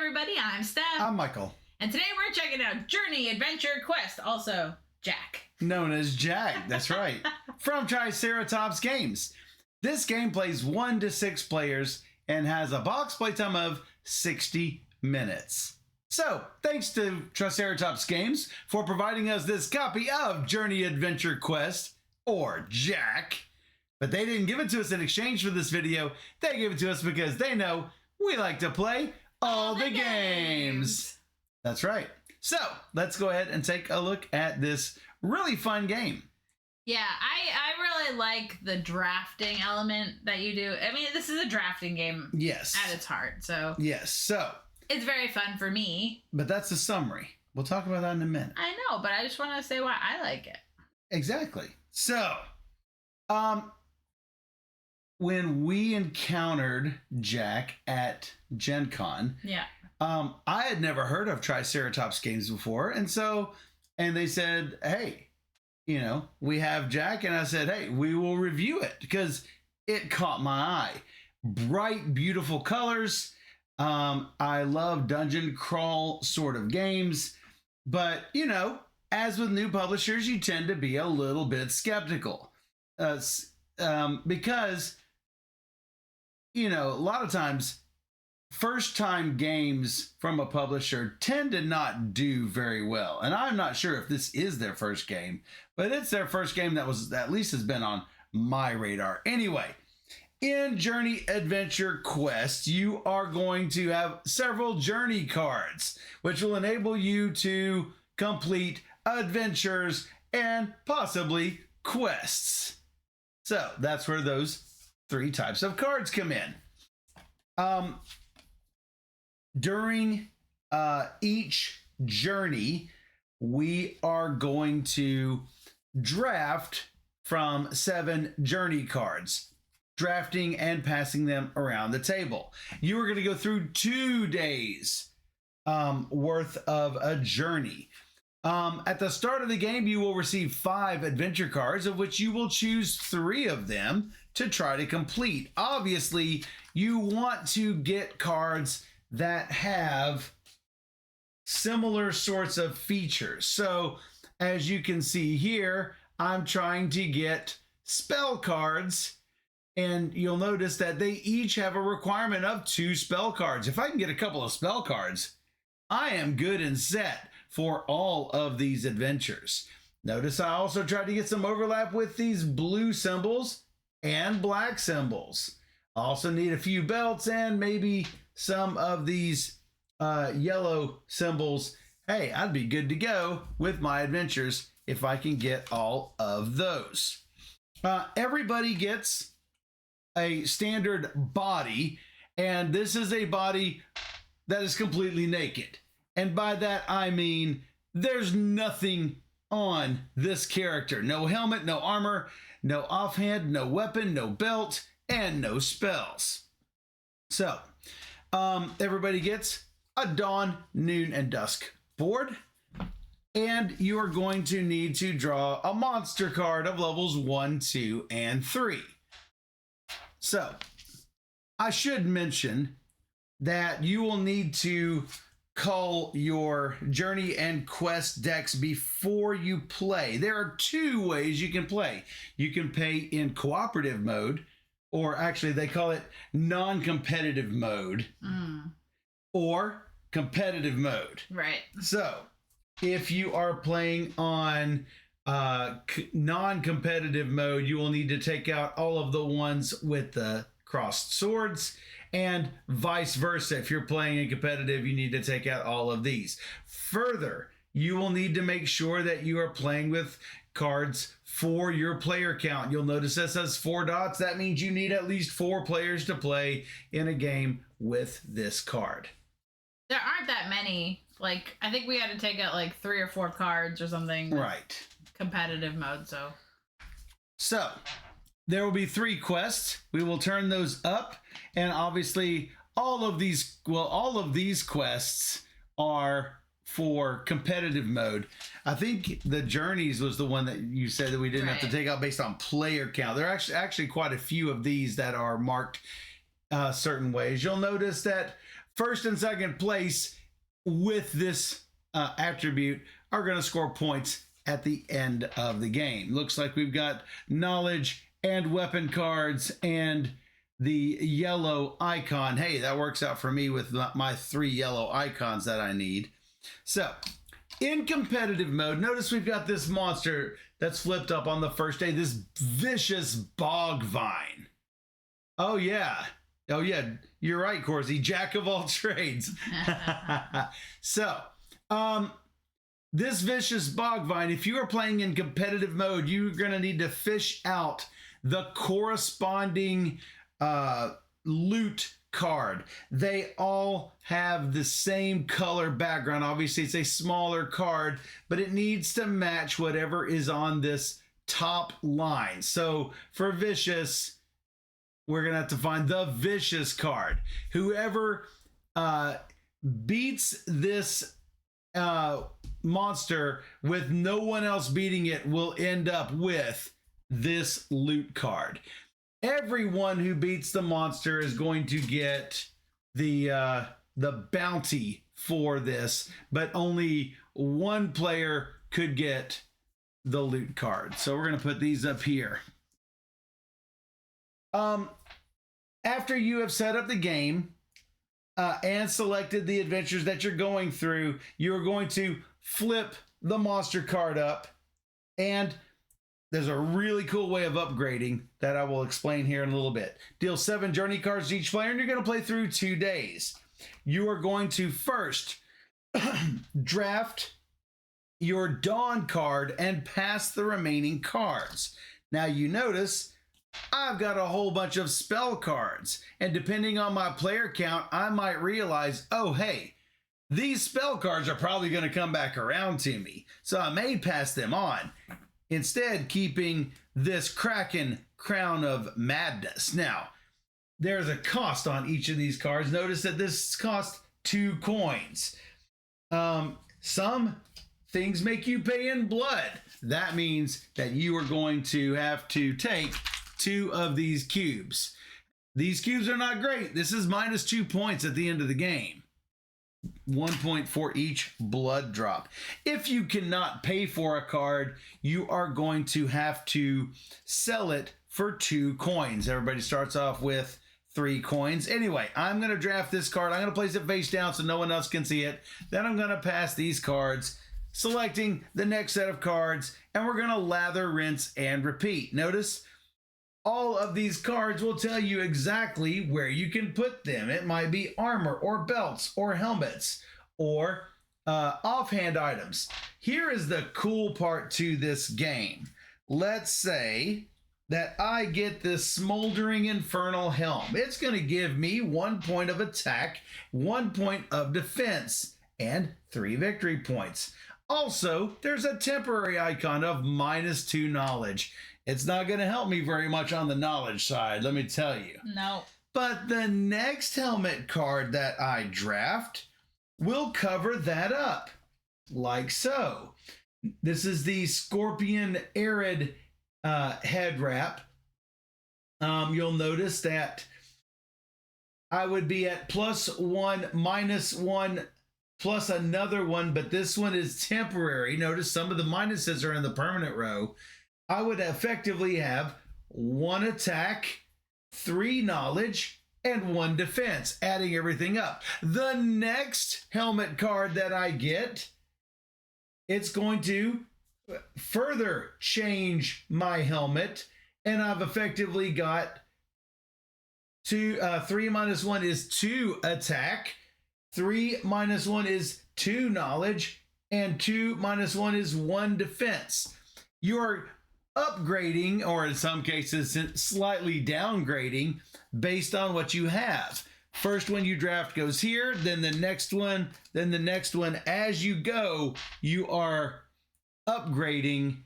everybody, I'm Steph. I'm Michael. And today we're checking out Journey Adventure Quest, also JAQ. Known as JAQ, that's right. From Triceratops Games. This game plays 1 to 6 players and has a box playtime of 60 minutes. So, thanks to Triceratops Games for providing us this copy of Journey Adventure Quest, or JAQ. But they didn't give it to us in exchange for this video. They gave it to us because they know we like to play all the games. That's right. So, let's go ahead and take a look at this really fun game. Yeah, I really like the drafting element that you do. I mean, this is a drafting game Yes. at its heart, so Yes, so. it's very fun for me. But that's the summary. We'll talk about that in a minute. I know, but I just want to say why I like it. Exactly. So, when we encountered JAQ at Gen Con, Yeah. I had never heard of Triceratops Games before. And they said, hey, we have JAQ. And I said, hey, we will review it because it caught my eye. Bright, beautiful colors. I love dungeon crawl sort of games. But, as with new publishers, you tend to be a little bit skeptical. Because, a lot of times, first-time games from a publisher tend to not do very well. And I'm not sure if this is their first game, but it's their first game that at least has been on my radar. Anyway, in Journey Adventure Quest, you are going to have several journey cards, which will enable you to complete adventures and possibly quests. So that's where those 3 types of cards come in. During each journey, we are going to draft from 7 journey cards, drafting and passing them around the table. You are going to go through 2 days worth of a journey. At the start of the game, you will receive 5 adventure cards, of which you will choose 3 of them to try to complete. Obviously, you want to get cards that have similar sorts of features. So, as you can see here, I'm trying to get spell cards, and you'll notice that they each have a requirement of 2 spell cards. If I can get a couple of spell cards, I am good and set for all of these adventures. Notice I also tried to get some overlap with these blue symbols and black symbols. I also need a few belts and maybe some of these yellow symbols. Hey, I'd be good to go with my adventures if I can get all of those. Everybody gets a standard body, and this is a body that is completely naked. And by that, I mean there's nothing on this character. No helmet, no armor, no offhand, no weapon, no belt, and no spells. So, everybody gets a dawn, noon, and dusk board. And you are going to need to draw a monster card of levels 1, 2, and 3. So, I should mention that you will need to cull your journey and quest decks before you play. There are 2 ways you can play. You can play in cooperative mode, or actually they call it non-competitive mode, or competitive mode. Right. So if you are playing on non-competitive mode, you will need to take out all of the ones with the crossed swords, and vice versa. If you're playing in competitive, you need to take out all of these. Further, you will need to make sure that you are playing with cards for your player count. You'll notice this says 4 dots. That means you need at least 4 players to play in a game with this card. There aren't that many. Like, I think we had to take out like 3 or 4 cards or something. Right. Competitive mode, so. So, there will be 3 quests. We will turn those up. And obviously, all of these quests are for competitive mode. I think the journeys was the one that you said that we didn't have to take out based on player count. There are actually quite a few of these that are marked certain ways. You'll notice that first and second place with this attribute are going to score points at the end of the game. Looks like we've got knowledge and weapon cards and the yellow icon. Hey, that works out for me with my 3 yellow icons that I need. So in competitive mode, notice we've got this monster that's flipped up on the first day, this vicious bog vine. Oh yeah, you're right, Corsi, jack of all trades. So this vicious bog vine, if you are playing in competitive mode, you're gonna need to fish out the corresponding loot card. They all have the same color background. Obviously, it's a smaller card, but it needs to match whatever is on this top line. So for Vicious, we're going to have to find the Vicious card. Whoever beats this monster with no one else beating it will end up with this loot card. Everyone who beats the monster is going to get the bounty for this, but only one player could get the loot card. So we're going to put these up here. After you have set up the game and selected the adventures that you're going through, you're going to flip the monster card up, and there's a really cool way of upgrading that I will explain here in a little bit. Deal 7 journey cards to each player, and you're going to play through 2 days. You are going to first draft your Dawn card and pass the remaining cards. Now you notice I've got a whole bunch of spell cards, and depending on my player count, I might realize, oh hey, these spell cards are probably going to come back around to me, so I may pass them on, instead keeping this Kraken Crown of Madness. Now, there's a cost on each of these cards. Notice that this costs 2 coins. Some things make you pay in blood. That means that you are going to have to take 2 of these cubes. These cubes are not great. This is minus 2 points at the end of the game. 1 point for each blood drop. If you cannot pay for a card, you are going to have to sell it for 2 coins. Everybody starts off with 3 coins. Anyway, I'm going to draft this card. I'm going to place it face down so no one else can see it. Then I'm going to pass these cards, selecting the next set of cards, and we're going to lather, rinse, and repeat. Notice all of these cards will tell you exactly where you can put them. It might be armor or belts or helmets or offhand items. Here is the cool part to this game. Let's say that I get this smoldering infernal helm. It's going to give me 1 point of attack, 1 point of defense, and 3 victory points. Also, there's a temporary icon of minus 2 knowledge. It's not going to help me very much on the knowledge side, let me tell you. No. But the next helmet card that I draft will cover that up, like so. This is the Scorpion Arid head wrap. You'll notice that I would be at +1, -1, plus another 1, but this one is temporary. Notice some of the minuses are in the permanent row. I would effectively have 1 attack, 3 knowledge, and 1 defense, adding everything up. The next helmet card that I get, it's going to further change my helmet, and I've effectively got 3 minus 1 is 2 attack, 3 minus 1 is 2 knowledge, and 2 minus 1 is 1 defense. You're upgrading, or in some cases slightly downgrading, based on what you have. First one you draft goes here, then the next one, then the next one. As you go, you are upgrading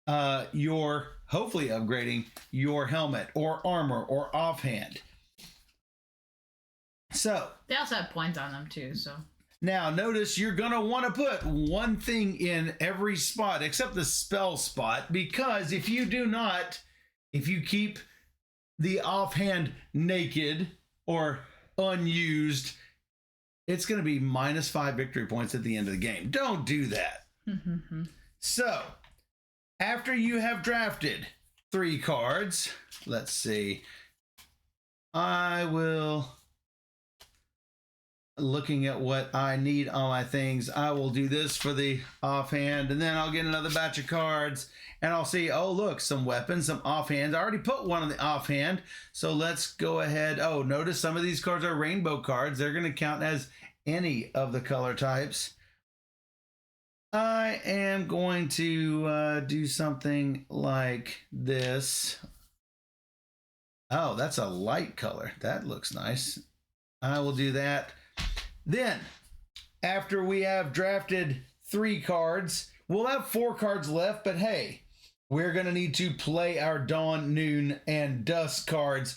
hopefully upgrading your helmet or armor or offhand. So They also have points on them too, so. now notice you're going to want to put 1 thing in every spot except the spell spot, because if you do not, if you keep the offhand naked or unused, it's going to be -5 victory points at the end of the game. Don't do that. So, after you have drafted 3 cards, let's see. I will, looking at what I need on my things, I will do this for the offhand, and then I'll get another batch of cards, and I'll see, oh, look, some weapons, some offhands. I already put one on the offhand, so let's go ahead. Oh, notice some of these cards are rainbow cards. They're going to count as any of the color types. I am going to do something like this. Oh, that's a light color. That looks nice. I will do that. Then, after we have drafted 3 cards, we'll have 4 cards left, but hey, we're going to need to play our dawn, noon, and dusk cards.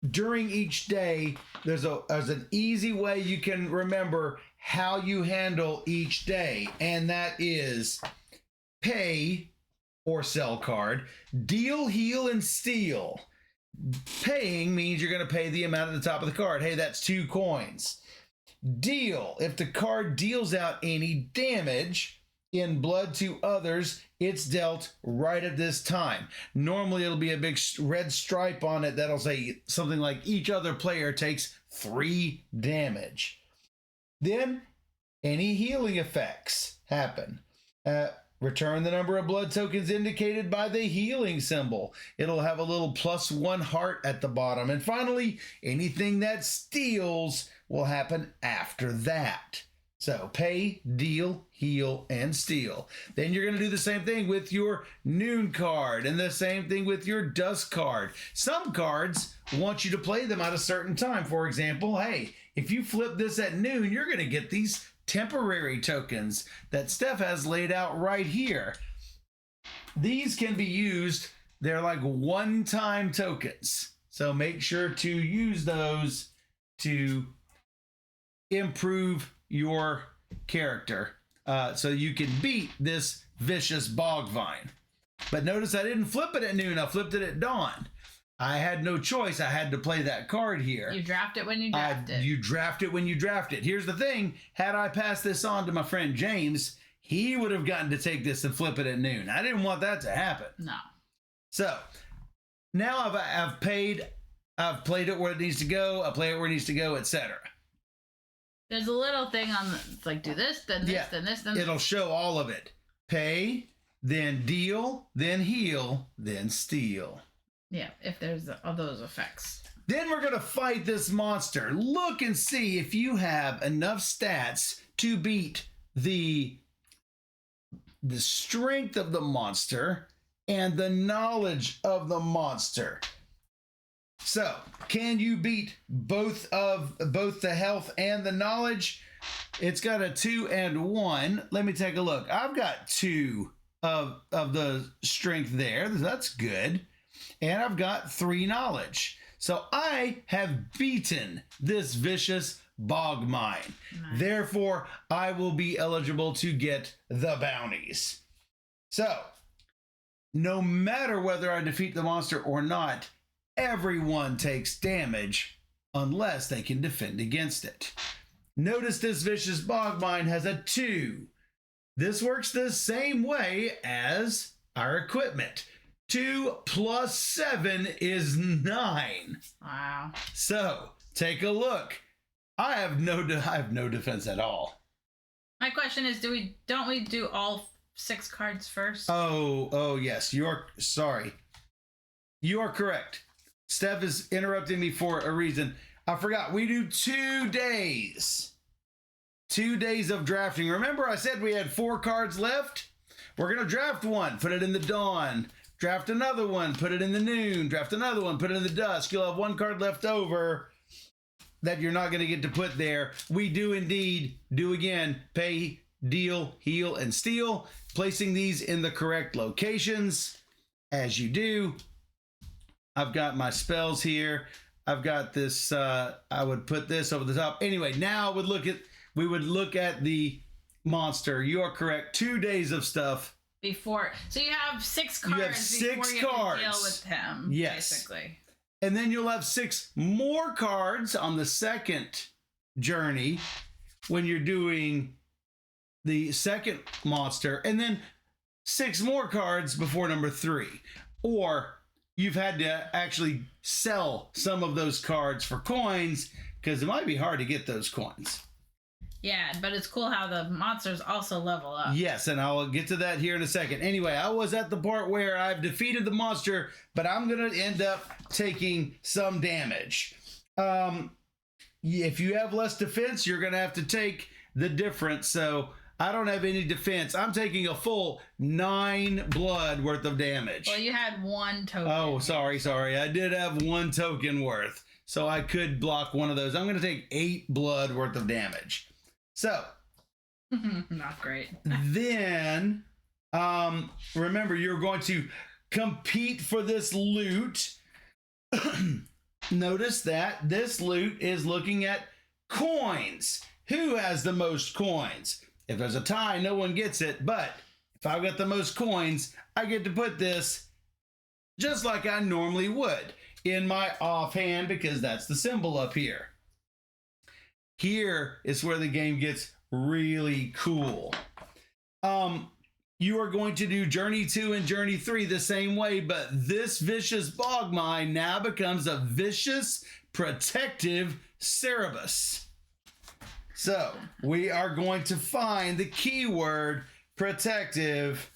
During each day, there's an easy way you can remember how you handle each day, and that is pay or sell card, deal, heal, and steal. Paying means you're going to pay the amount at the top of the card. Hey, that's 2 coins. Deal, if the card deals out any damage in blood to others, it's dealt right at this time. Normally, it'll be a big red stripe on it that'll say something like each other player takes 3 damage. Then, any healing effects happen. Return the number of blood tokens indicated by the healing symbol. It'll have a little +1 heart at the bottom. And finally, anything that steals will happen after that. So pay, deal, heal, and steal. Then you're going to do the same thing with your noon card and the same thing with your dusk card. Some cards want you to play them at a certain time. For example, hey, if you flip this at noon, you're going to get these temporary tokens that Steph has laid out right here. These can be used. They're like one-time tokens. So make sure to use those to improve your character so you can beat this vicious bog vine. But notice I didn't flip it at noon. I flipped it at dawn. I had no choice. I had to play that card here. You draft it when you draft it. You draft it when you draft it. Here's the thing. Had I passed this on to my friend James, he would have gotten to take this and flip it at noon. I didn't want that to happen. No. So now I've played it where it needs to go. I play it where it needs to go, etc. There's a little thing on the, it's like do this, then this, then this, then this. It'll show all of it. Pay, then deal, then heal, then steal. Yeah, if there's all those effects. Then we're going to fight this monster. Look and see if you have enough stats to beat the strength of the monster and the knowledge of the monster. So, can you beat both the health and the knowledge? It's got a 2 and 1. Let me take a look. I've got 2 of the strength there. That's good. And I've got 3 knowledge. So I have beaten this vicious bog mine. Nice. Therefore, I will be eligible to get the bounties. So, no matter whether I defeat the monster or not, everyone takes damage unless they can defend against it. Notice this vicious bog mine has a 2. This works the same way as our equipment. 2 + 7 is 9. Wow. So take a look. I have no defense at all. My question is, don't we do all 6 cards first? Oh yes. Sorry. You are correct. Steph is interrupting me for a reason. I forgot. We do 2 days. 2 days of drafting. Remember I said we had 4 cards left? We're going to draft one, put it in the dawn. Draft another one, put it in the noon. Draft another one, put it in the dusk. You'll have 1 card left over that you're not going to get to put there. We do indeed do again pay, deal, heal, and steal. Placing these in the correct locations as you do. I've got my spells here. I've got this. I would put this over the top. Anyway, now we would look at the monster. You are correct. 2 days of stuff. Before, so you have 6 cards. You have 6 before you cards. Have to deal with him. Yes, basically. And then you'll have 6 more cards on the second journey when you're doing the second monster, and then 6 more cards before number 3. Or you've had to actually sell some of those cards for coins because it might be hard to get those coins. Yeah, but it's cool how the monsters also level up. Yes, and I'll get to that here in a second. Anyway, I was at the part where I've defeated the monster, but I'm going to end up taking some damage. If you have less defense, you're going to have to take the difference. So I don't have any defense. I'm taking a full 9 blood worth of damage. Well, you had 1 token. Oh, sorry. I did have 1 token worth. So I could block one of those. I'm going to take 8 blood worth of damage. So. Not great. Then, remember, you're going to compete for this loot. Notice that this loot is looking at coins. Who has the most coins? If there's a tie, no one gets it. But if I've got the most coins, I get to put this just like I normally would in my offhand because that's the symbol up here. Here is where the game gets really cool. You are going to do Journey 2 and Journey 3 the same way, but this vicious bog mine now becomes a vicious protective Cerebus. So we are going to find the keyword protective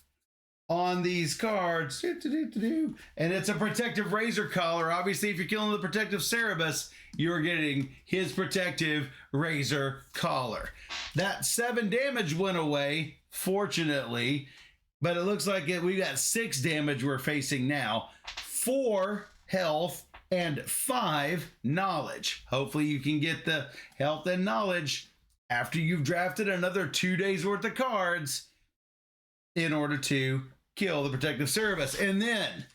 on these cards. And it's a protective razor collar. Obviously, if you're killing the protective Cerebus, you're getting his protective razor collar. That 7 damage went away, fortunately, but it looks like we got 6 damage we're facing now, 4 health, and 5 knowledge. Hopefully you can get the health and knowledge after you've drafted another 2 days worth of cards in order to kill the protective Cerebus. And then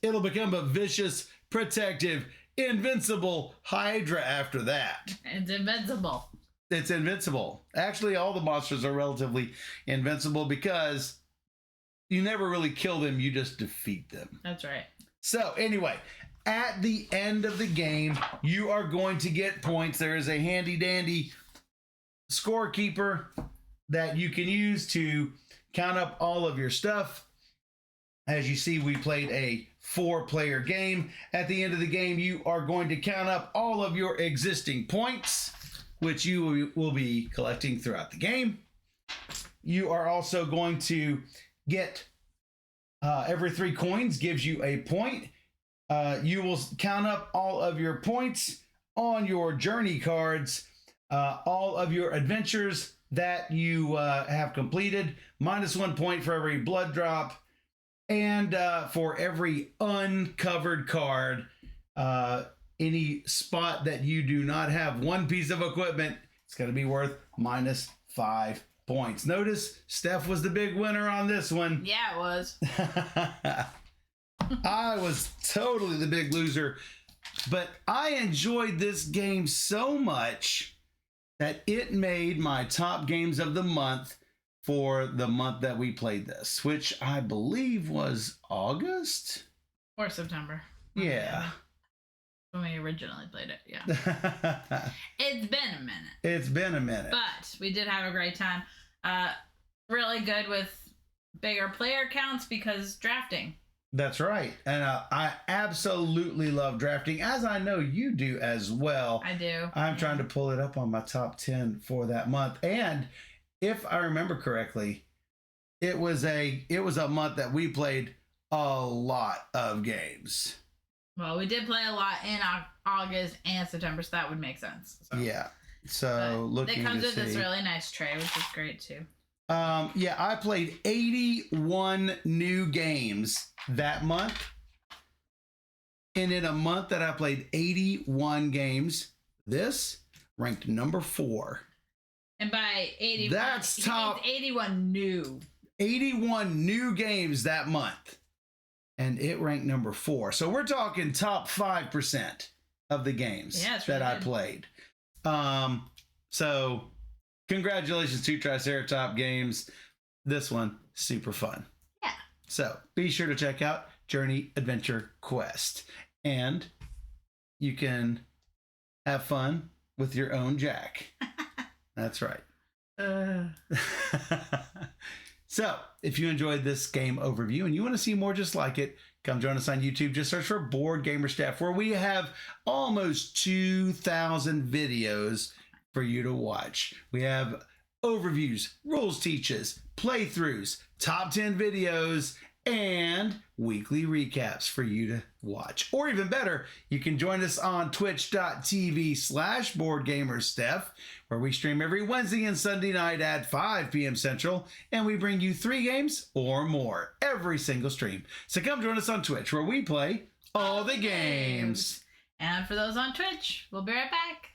it'll become a vicious, protective, invincible Hydra after that. It's invincible. It's invincible. Actually, all the monsters are relatively invincible because you never really kill them, you just defeat them. That's right. So anyway, at the end of the game, you are going to get points. There is a handy dandy scorekeeper that you can use to count up all of your stuff. As you see, we played a 4-player game. At the end of the game, you are going to count up all of your existing points, which you will be collecting throughout the game. You are also going to get every 3 coins gives you a point. You will count up all of your points on your journey cards, all of your adventures that you have completed, -1 point for every blood drop, and for every uncovered card, any spot that you do not have 1 piece of equipment, it's going to be worth -5 points. Notice Steph was the big winner on this one. Yeah, it was. I was totally the big loser, but I enjoyed this game so much that it made my top games of the month for the month that we played this, which I believe was August Or September. Yeah. When we originally played it, yeah. It's been a minute. It's been a minute. But we did have a great time. Really good with bigger player counts because drafting. That's right. And I absolutely love drafting, as I know you do as well. I do. I'm trying to pull it up on my top 10 for that month. And if I remember correctly, it was a month that we played a lot of games. Well, we did play a lot in August and September, so that would make sense. So. Yeah. So looking it comes to with see. this really nice tray, which is great too. Yeah, I played 81 new games that month. And in a month that I played 81 games, this ranked number 4. And by 81, that's top 81 new. 81 new games that month. And it ranked number 4. So we're talking top 5% of the games that really I good. played. So congratulations to Triceratop Games. This one, super fun. Yeah. So be sure to check out Journey Adventure Quest. And you can have fun with your own JAQ. That's right. So, if you enjoyed this game overview and you want to see more just like it, come join us on YouTube. Just search for Board Gamer Steph, where we have almost 2,000 videos for you to watch. We have overviews, rules teaches, playthroughs, top 10 videos, and weekly recaps for you to watch. Or even better, you can join us on twitch.tv/BoardGamerSteph, where we stream every Wednesday and Sunday night at 5 p.m. Central, and we bring you 3 games or more every single stream. So come join us on Twitch, where we play all the games. And for those on Twitch, we'll be right back.